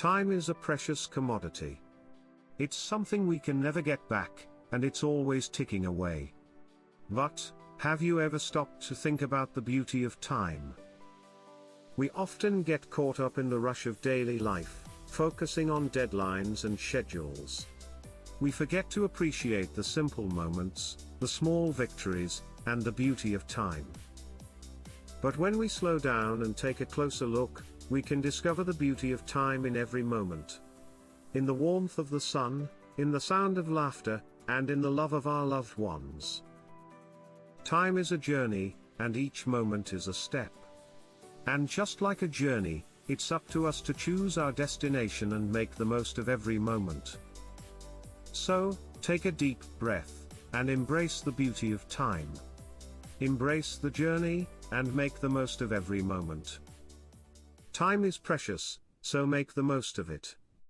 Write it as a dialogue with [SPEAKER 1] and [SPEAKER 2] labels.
[SPEAKER 1] Time is a precious commodity. It's something we can never get back, and it's always ticking away. But, have you ever stopped to think about the beauty of time? We often get caught up in the rush of daily life, focusing on deadlines and schedules. We forget to appreciate the simple moments, the small victories, and the beauty of time. But when we slow down and take a closer look, we can discover the beauty of time in every moment. In the warmth of the sun, in the sound of laughter, and in the love of our loved ones. Time is a journey, and each moment is a step. And just like a journey, it's up to us to choose our destination and make the most of every moment. So, take a deep breath, and embrace the beauty of time. Embrace the journey, and make the most of every moment. Time is precious, so make the most of it.